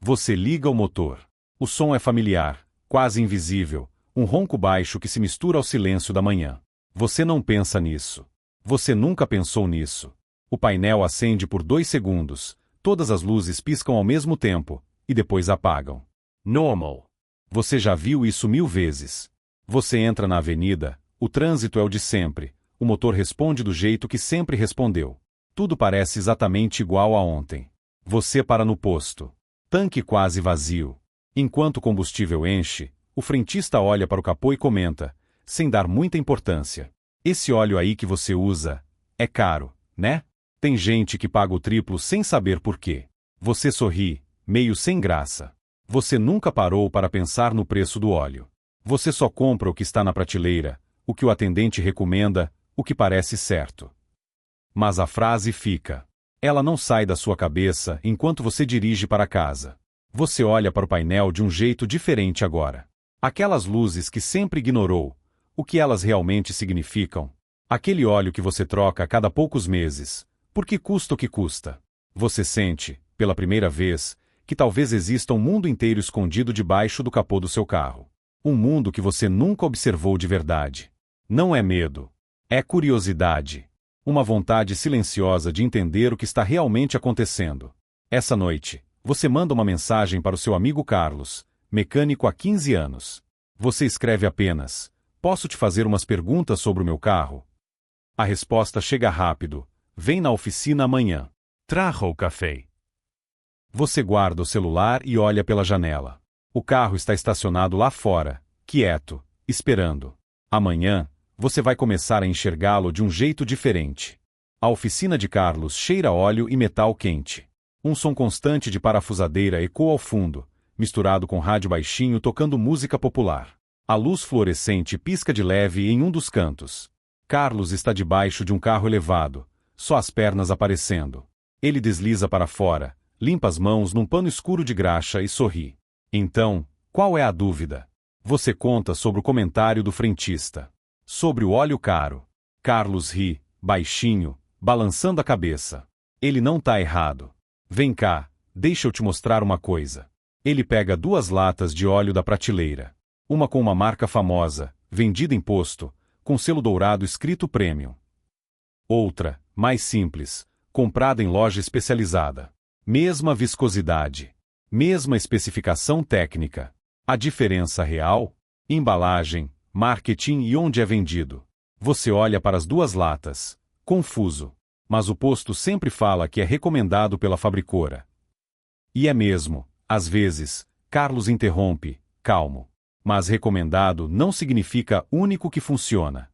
Você liga o motor. O som é familiar, quase invisível, um ronco baixo que se mistura ao silêncio da manhã. Você não pensa nisso. Você nunca pensou nisso. O painel acende por 2 segundos, todas as luzes piscam ao mesmo tempo, e depois apagam. Normal. Você já viu isso 1000 vezes. Você entra na avenida, o trânsito é o de sempre, o motor responde do jeito que sempre respondeu. Tudo parece exatamente igual a ontem. Você para no posto. Tanque quase vazio. Enquanto o combustível enche, o frentista olha para o capô e comenta, sem dar muita importância. Esse óleo aí que você usa é caro, né? Tem gente que paga o triplo sem saber por quê. Você sorri, meio sem graça. Você nunca parou para pensar no preço do óleo. Você só compra o que está na prateleira, o que o atendente recomenda, o que parece certo. Mas a frase fica. Ela não sai da sua cabeça enquanto você dirige para casa. Você olha para o painel de um jeito diferente agora. Aquelas luzes que sempre ignorou, o que elas realmente significam? Aquele óleo que você troca a cada poucos meses. Por que custa o que custa? Você sente, pela primeira vez, que talvez exista um mundo inteiro escondido debaixo do capô do seu carro. Um mundo que você nunca observou de verdade. Não é medo. É curiosidade. Uma vontade silenciosa de entender o que está realmente acontecendo. Essa noite, você manda uma mensagem para o seu amigo Carlos, mecânico há 15 anos. Você escreve apenas: posso te fazer umas perguntas sobre o meu carro? A resposta chega rápido. Vem na oficina amanhã. Traga o café. Você guarda o celular e olha pela janela. O carro está estacionado lá fora, quieto, esperando. Amanhã, você vai começar a enxergá-lo de um jeito diferente. A oficina de Carlos cheira óleo e metal quente. Um som constante de parafusadeira ecoa ao fundo, misturado com rádio baixinho tocando música popular. A luz fluorescente pisca de leve em um dos cantos. Carlos está debaixo de um carro elevado, só as pernas aparecendo. Ele desliza para fora, limpa as mãos num pano escuro de graxa e sorri. Então, qual é a dúvida? Você conta sobre o comentário do frentista. Sobre o óleo caro. Carlos ri, baixinho, balançando a cabeça. Ele não tá errado. Vem cá, deixa eu te mostrar uma coisa. Ele pega 2 latas de óleo da prateleira. Uma com uma marca famosa, vendida em posto, com selo dourado escrito Premium. Outra, mais simples, comprada em loja especializada. Mesma viscosidade. Mesma especificação técnica. A diferença real? Embalagem, marketing e onde é vendido. Você olha para as 2 latas, confuso. Mas o posto sempre fala que é recomendado pela fabricora. E é mesmo, às vezes, Carlos interrompe, calmo. Mas recomendado não significa único que funciona.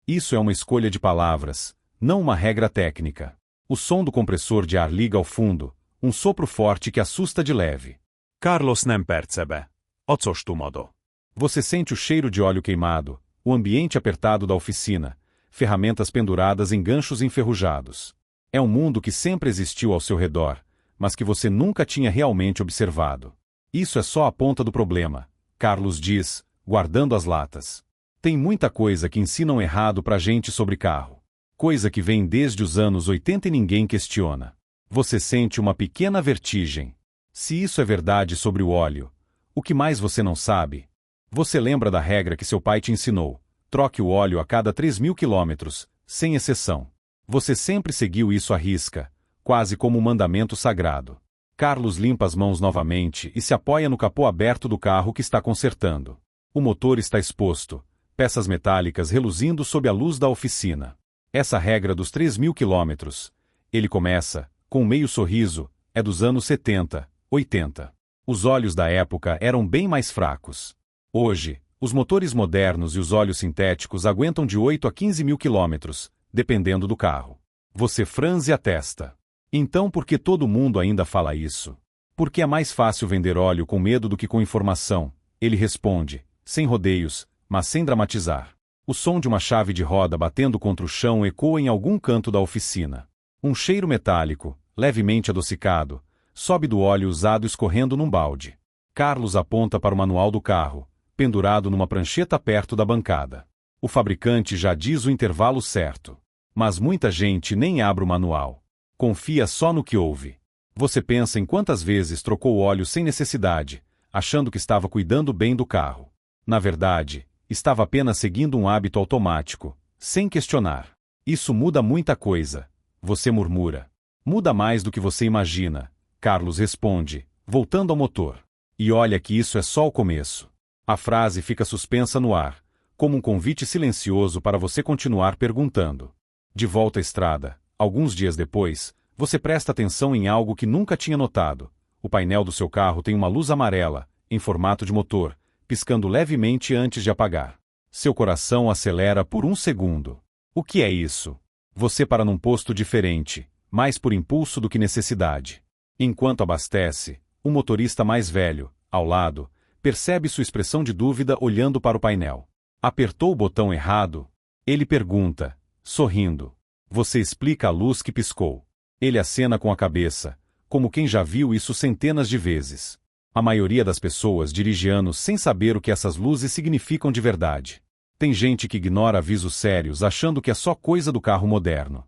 Isso é uma escolha de palavras, não uma regra técnica. O som do compressor de ar liga ao fundo, um sopro forte que assusta de leve. Carlos nem percebe. Acostumodo. Você sente o cheiro de óleo queimado, o ambiente apertado da oficina, ferramentas penduradas em ganchos enferrujados. É um mundo que sempre existiu ao seu redor, mas que você nunca tinha realmente observado. Isso é só a ponta do problema, Carlos diz, guardando as latas. Tem muita coisa que ensinam errado pra gente sobre carro. Coisa que vem desde os anos 80 e ninguém questiona. Você sente uma pequena vertigem. Se isso é verdade sobre o óleo, o que mais você não sabe? Você lembra da regra que seu pai te ensinou? Troque o óleo a cada 3.000 quilômetros, sem exceção. Você sempre seguiu isso à risca, quase como um mandamento sagrado. Carlos limpa as mãos novamente e se apoia no capô aberto do carro que está consertando. O motor está exposto, peças metálicas reluzindo sob a luz da oficina. Essa regra dos 3.000 quilômetros, ele começa, com um meio sorriso, é dos anos 70, 80. Os óleos da época eram bem mais fracos. Hoje, os motores modernos e os óleos sintéticos aguentam de 8 a 15.000 quilômetros, dependendo do carro. Você franze a testa. Então por que todo mundo ainda fala isso? Porque é mais fácil vender óleo com medo do que com informação, ele responde, sem rodeios, mas sem dramatizar. O som de uma chave de roda batendo contra o chão ecoa em algum canto da oficina. Um cheiro metálico, levemente adocicado, sobe do óleo usado escorrendo num balde. Carlos aponta para o manual do carro, pendurado numa prancheta perto da bancada. O fabricante já diz o intervalo certo. Mas muita gente nem abre o manual. Confia só no que ouve. Você pensa em quantas vezes trocou o óleo sem necessidade, achando que estava cuidando bem do carro. Na verdade, estava apenas seguindo um hábito automático, sem questionar. Isso muda muita coisa. Você murmura. Muda mais do que você imagina. Carlos responde, voltando ao motor. E olha que isso é só o começo. A frase fica suspensa no ar, como um convite silencioso para você continuar perguntando. De volta à estrada, alguns dias depois, você presta atenção em algo que nunca tinha notado. O painel do seu carro tem uma luz amarela, em formato de motor, piscando levemente antes de apagar. Seu coração acelera por um segundo. O que é isso? Você para num posto diferente, mais por impulso do que necessidade. Enquanto abastece, o motorista mais velho, ao lado, percebe sua expressão de dúvida olhando para o painel. Apertou o botão errado? Ele pergunta, sorrindo. Você explica a luz que piscou. Ele acena com a cabeça, como quem já viu isso centenas de vezes. A maioria das pessoas dirige anos sem saber o que essas luzes significam de verdade. Tem gente que ignora avisos sérios achando que é só coisa do carro moderno.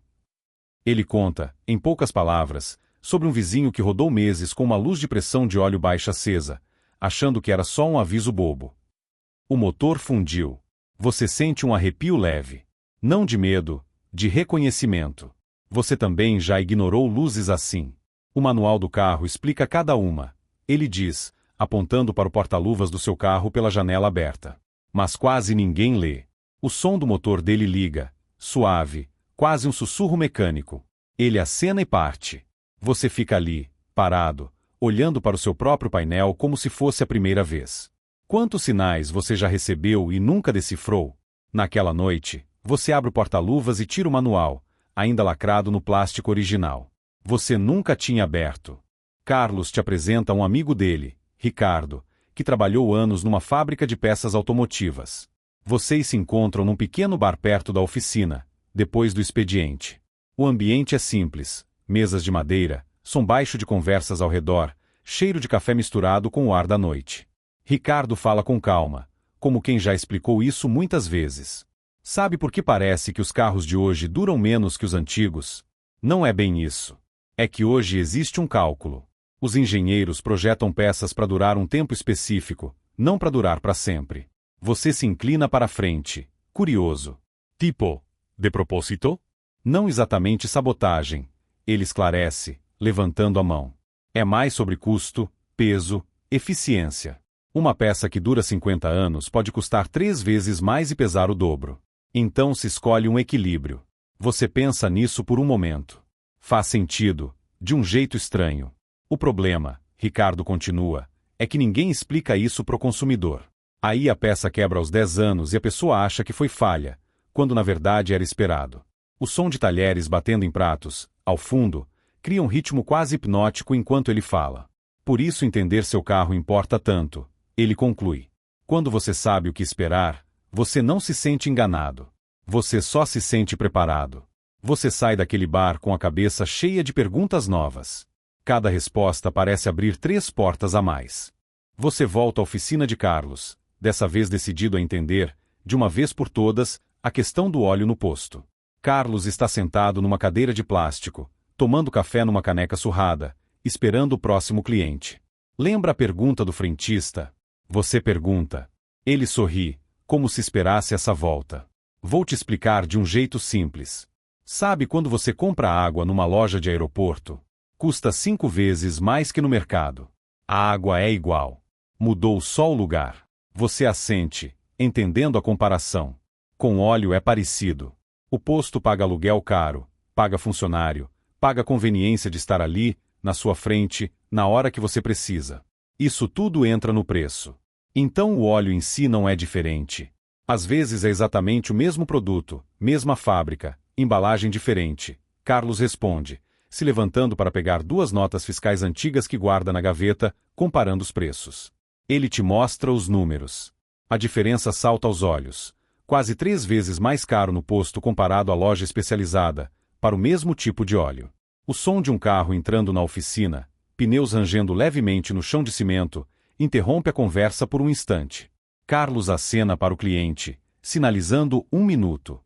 Ele conta, em poucas palavras, sobre um vizinho que rodou meses com uma luz de pressão de óleo baixa acesa, achando que era só um aviso bobo. O motor fundiu. Você sente um arrepio leve. Não de medo, de reconhecimento. Você também já ignorou luzes assim. O manual do carro explica cada uma. Ele diz, apontando para o porta-luvas do seu carro pela janela aberta. Mas quase ninguém lê. O som do motor dele liga, suave, quase um sussurro mecânico. Ele acena e parte. Você fica ali, parado, olhando para o seu próprio painel como se fosse a primeira vez. Quantos sinais você já recebeu e nunca decifrou? Naquela noite, você abre o porta-luvas e tira o manual, ainda lacrado no plástico original. Você nunca tinha aberto. Carlos te apresenta um amigo dele, Ricardo, que trabalhou anos numa fábrica de peças automotivas. Vocês se encontram num pequeno bar perto da oficina, depois do expediente. O ambiente é simples, mesas de madeira, som baixo de conversas ao redor, cheiro de café misturado com o ar da noite. Ricardo fala com calma, como quem já explicou isso muitas vezes. Sabe por que parece que os carros de hoje duram menos que os antigos? Não é bem isso. É que hoje existe um cálculo. Os engenheiros projetam peças para durar um tempo específico, não para durar para sempre. Você se inclina para a frente, curioso. Tipo, de propósito? Não exatamente sabotagem. Ele esclarece, levantando a mão. É mais sobre custo, peso, eficiência. Uma peça que dura 50 anos pode custar 3 vezes mais e pesar o dobro. Então se escolhe um equilíbrio. Você pensa nisso por um momento. Faz sentido, de um jeito estranho. O problema, Ricardo continua, é que ninguém explica isso para o consumidor. Aí a peça quebra aos 10 anos e a pessoa acha que foi falha, quando na verdade era esperado. O som de talheres batendo em pratos, ao fundo, cria um ritmo quase hipnótico enquanto ele fala. Por isso entender seu carro importa tanto, ele conclui. Quando você sabe o que esperar, você não se sente enganado. Você só se sente preparado. Você sai daquele bar com a cabeça cheia de perguntas novas. Cada resposta parece abrir 3 portas a mais. Você volta à oficina de Carlos, dessa vez decidido a entender, de uma vez por todas, a questão do óleo no posto. Carlos está sentado numa cadeira de plástico, tomando café numa caneca surrada, esperando o próximo cliente. Lembra a pergunta do frentista? Você pergunta. Ele sorri, como se esperasse essa volta. Vou te explicar de um jeito simples. Sabe quando você compra água numa loja de aeroporto? Custa 5 vezes mais que no mercado. A água é igual. Mudou só o lugar. Você assente, entendendo a comparação. Com óleo é parecido. O posto paga aluguel caro, paga funcionário, paga a conveniência de estar ali, na sua frente, na hora que você precisa. Isso tudo entra no preço. Então o óleo em si não é diferente. Às vezes é exatamente o mesmo produto, mesma fábrica, embalagem diferente. Carlos responde, se levantando para pegar 2 notas fiscais antigas que guarda na gaveta, comparando os preços. Ele te mostra os números. A diferença salta aos olhos. Quase 3 vezes mais caro no posto comparado à loja especializada, para o mesmo tipo de óleo. O som de um carro entrando na oficina, pneus rangendo levemente no chão de cimento, interrompe a conversa por um instante. Carlos acena para o cliente, sinalizando 1 minuto.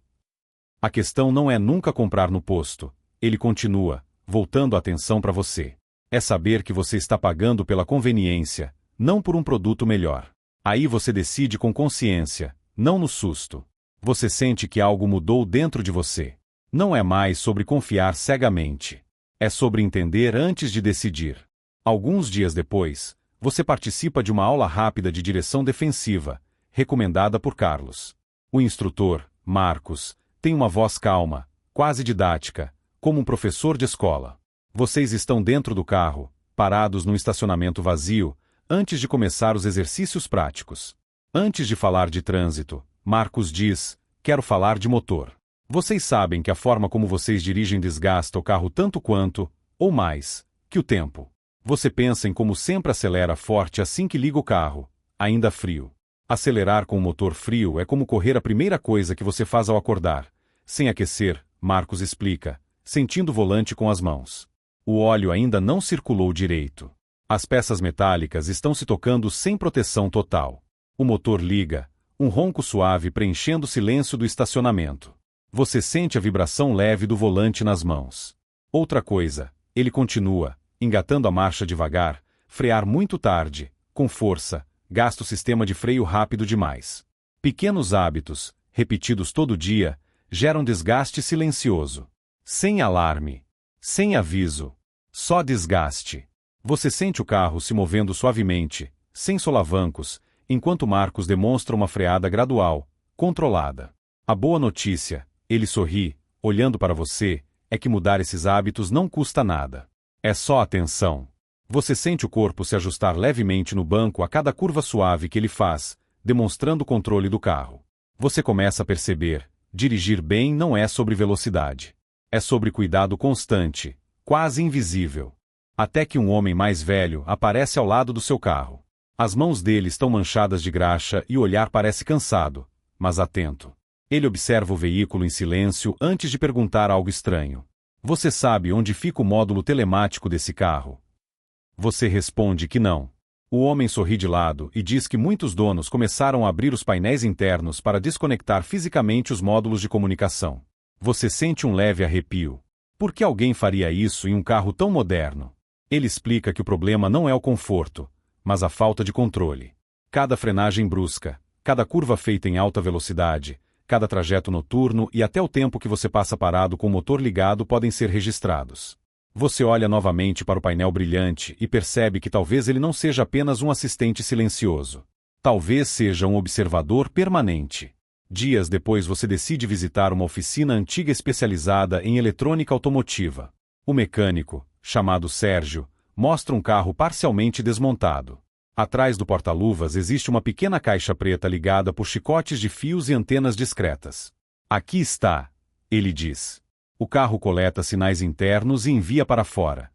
A questão não é nunca comprar no posto. Ele continua, voltando a atenção para você. É saber que você está pagando pela conveniência, não por um produto melhor. Aí você decide com consciência, não no susto. Você sente que algo mudou dentro de você. Não é mais sobre confiar cegamente. É sobre entender antes de decidir. Alguns dias depois, você participa de uma aula rápida de direção defensiva, recomendada por Carlos. O instrutor, Marcos, tem uma voz calma, quase didática, como um professor de escola. Vocês estão dentro do carro, parados num estacionamento vazio, antes de começar os exercícios práticos. Antes de falar de trânsito, Marcos diz: quero falar de motor. Vocês sabem que a forma como vocês dirigem desgasta o carro tanto quanto, ou mais, que o tempo. Você pensa em como sempre acelera forte assim que liga o carro, ainda frio. Acelerar com o motor frio é como correr a primeira coisa que você faz ao acordar, sem aquecer, Marcos explica, sentindo o volante com as mãos. O óleo ainda não circulou direito. As peças metálicas estão se tocando sem proteção total. O motor liga, um ronco suave preenchendo o silêncio do estacionamento. Você sente a vibração leve do volante nas mãos. Outra coisa, ele continua, engatando a marcha devagar, frear muito tarde, com força, gasta o sistema de freio rápido demais. Pequenos hábitos, repetidos todo dia, geram desgaste silencioso. Sem alarme. Sem aviso. Só desgaste. Você sente o carro se movendo suavemente, sem solavancos, enquanto Marcos demonstra uma freada gradual, controlada. A boa notícia, ele sorri, olhando para você, é que mudar esses hábitos não custa nada. É só atenção. Você sente o corpo se ajustar levemente no banco a cada curva suave que ele faz, demonstrando o controle do carro. Você começa a perceber, dirigir bem não é sobre velocidade. É sobre cuidado constante, quase invisível. Até que um homem mais velho aparece ao lado do seu carro. As mãos dele estão manchadas de graxa e o olhar parece cansado, mas atento. Ele observa o veículo em silêncio antes de perguntar algo estranho. Você sabe onde fica o módulo telemático desse carro? Você responde que não. O homem sorri de lado e diz que muitos donos começaram a abrir os painéis internos para desconectar fisicamente os módulos de comunicação. Você sente um leve arrepio. Por que alguém faria isso em um carro tão moderno? Ele explica que o problema não é o conforto, mas a falta de controle. Cada frenagem brusca, cada curva feita em alta velocidade, cada trajeto noturno e até o tempo que você passa parado com o motor ligado podem ser registrados. Você olha novamente para o painel brilhante e percebe que talvez ele não seja apenas um assistente silencioso. Talvez seja um observador permanente. Dias depois você decide visitar uma oficina antiga especializada em eletrônica automotiva. O mecânico, chamado Sérgio, mostra um carro parcialmente desmontado. Atrás do porta-luvas existe uma pequena caixa preta ligada por chicotes de fios e antenas discretas. Aqui está, ele diz. O carro coleta sinais internos e envia para fora.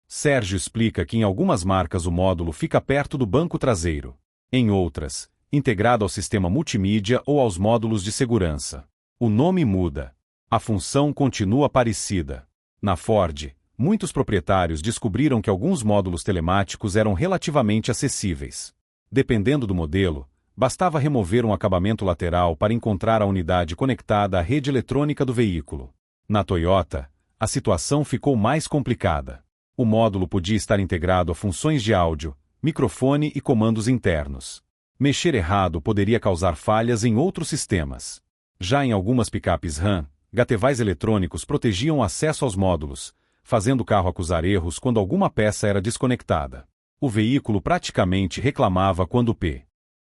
Sérgio explica que em algumas marcas o módulo fica perto do banco traseiro. Em outras, integrado ao sistema multimídia ou aos módulos de segurança. O nome muda. A função continua parecida. Na Ford, muitos proprietários descobriram que alguns módulos telemáticos eram relativamente acessíveis. Dependendo do modelo, bastava remover um acabamento lateral para encontrar a unidade conectada à rede eletrônica do veículo. Na Toyota, a situação ficou mais complicada. O módulo podia estar integrado a funções de áudio, microfone e comandos internos. Mexer errado poderia causar falhas em outros sistemas. Já em algumas picapes RAM, gatevais eletrônicos protegiam o acesso aos módulos, fazendo o carro acusar erros quando alguma peça era desconectada. O veículo praticamente reclamava quando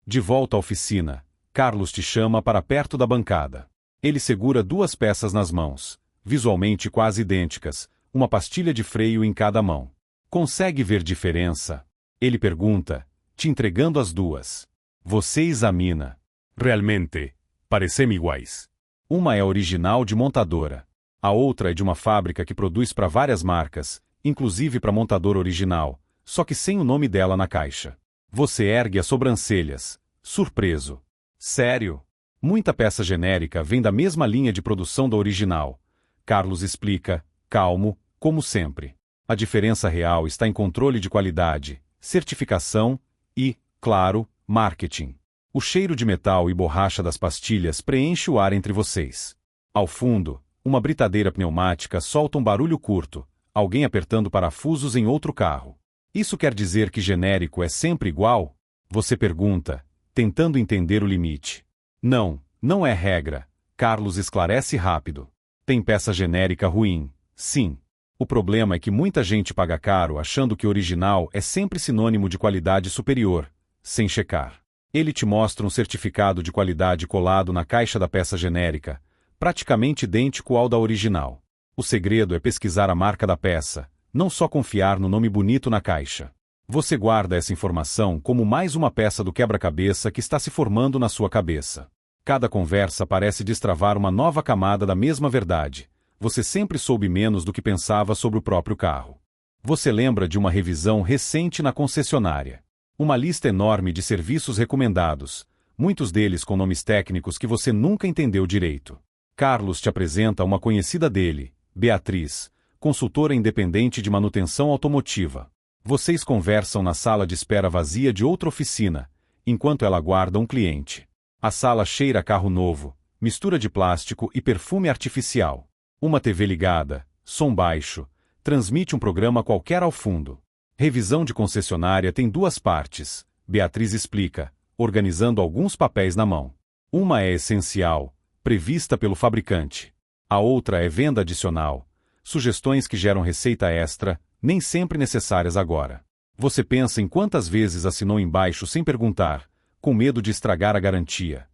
De volta à oficina, Carlos te chama para perto da bancada. Ele segura duas peças nas mãos, visualmente quase idênticas, uma pastilha de freio em cada mão. Consegue ver diferença? Ele pergunta, te entregando as duas. Você examina. Realmente, parecem iguais. Uma é original de montadora. A outra é de uma fábrica que produz para várias marcas, inclusive para montadora original, só que sem o nome dela na caixa. Você ergue as sobrancelhas, surpreso. Sério? Muita peça genérica vem da mesma linha de produção da original. Carlos explica, calmo, como sempre. A diferença real está em controle de qualidade, certificação e, claro, marketing. O cheiro de metal e borracha das pastilhas preenche o ar entre vocês. Ao fundo, uma britadeira pneumática solta um barulho curto, alguém apertando parafusos em outro carro. Isso quer dizer que genérico é sempre igual? Você pergunta, tentando entender o limite. Não, não é regra. Carlos esclarece rápido. Tem peça genérica ruim, sim. O problema é que muita gente paga caro achando que original é sempre sinônimo de qualidade superior, sem checar. Ele te mostra um certificado de qualidade colado na caixa da peça genérica, praticamente idêntico ao da original. O segredo é pesquisar a marca da peça, não só confiar no nome bonito na caixa. Você guarda essa informação como mais uma peça do quebra-cabeça que está se formando na sua cabeça. Cada conversa parece destravar uma nova camada da mesma verdade. Você sempre soube menos do que pensava sobre o próprio carro. Você lembra de uma revisão recente na concessionária. Uma lista enorme de serviços recomendados, muitos deles com nomes técnicos que você nunca entendeu direito. Carlos te apresenta uma conhecida dele, Beatriz, consultora independente de manutenção automotiva. Vocês conversam na sala de espera vazia de outra oficina, enquanto ela aguarda um cliente. A sala cheira a carro novo, mistura de plástico e perfume artificial. Uma TV ligada, som baixo, transmite um programa qualquer ao fundo. Revisão de concessionária tem duas partes, Beatriz explica, organizando alguns papéis na mão. Uma é essencial, prevista pelo fabricante. A outra é venda adicional, sugestões que geram receita extra, nem sempre necessárias agora. Você pensa em quantas vezes assinou embaixo sem perguntar, com medo de estragar a garantia.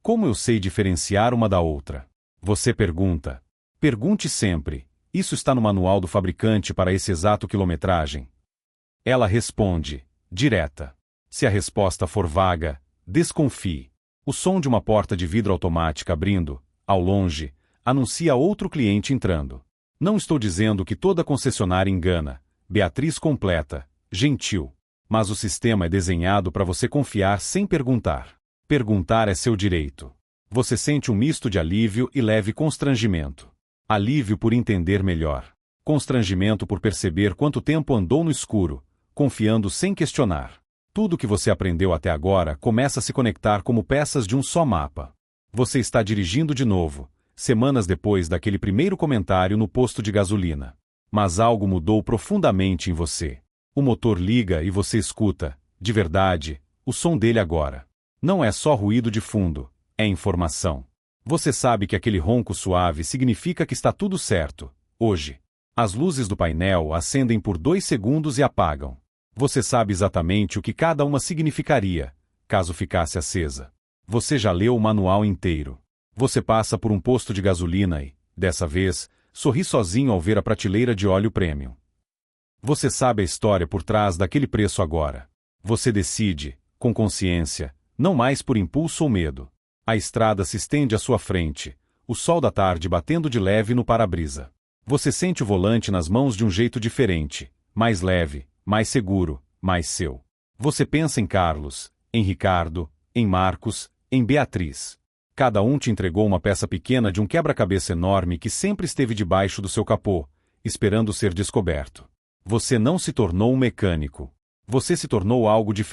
Como eu sei diferenciar uma da outra? Você pergunta. Pergunte sempre, isso está no manual do fabricante para esse exato quilometragem? Ela responde, direta. Se a resposta for vaga, desconfie. O som de uma porta de vidro automática abrindo, ao longe, anuncia outro cliente entrando. Não estou dizendo que toda concessionária engana, Beatriz completa, gentil. Mas o sistema é desenhado para você confiar sem perguntar. Perguntar é seu direito. Você sente um misto de alívio e leve constrangimento. Alívio por entender melhor. Constrangimento por perceber quanto tempo andou no escuro, confiando sem questionar. Tudo que você aprendeu até agora começa a se conectar como peças de um só mapa. Você está dirigindo de novo, semanas depois daquele primeiro comentário no posto de gasolina. Mas algo mudou profundamente em você. O motor liga e você escuta, de verdade, o som dele agora. Não é só ruído de fundo, é informação. Você sabe que aquele ronco suave significa que está tudo certo, hoje. As luzes do painel acendem por 2 segundos e apagam. Você sabe exatamente o que cada uma significaria, caso ficasse acesa. Você já leu o manual inteiro. Você passa por um posto de gasolina e, dessa vez, sorri sozinho ao ver a prateleira de óleo premium. Você sabe a história por trás daquele preço agora. Você decide, com consciência, não mais por impulso ou medo. A estrada se estende à sua frente, o sol da tarde batendo de leve no para-brisa. Você sente o volante nas mãos de um jeito diferente, mais leve, mais seguro, mais seu. Você pensa em Carlos, em Ricardo, em Marcos, em Beatriz. Cada um te entregou uma peça pequena de um quebra-cabeça enorme que sempre esteve debaixo do seu capô, esperando ser descoberto. Você não se tornou um mecânico. Você se tornou algo diferente.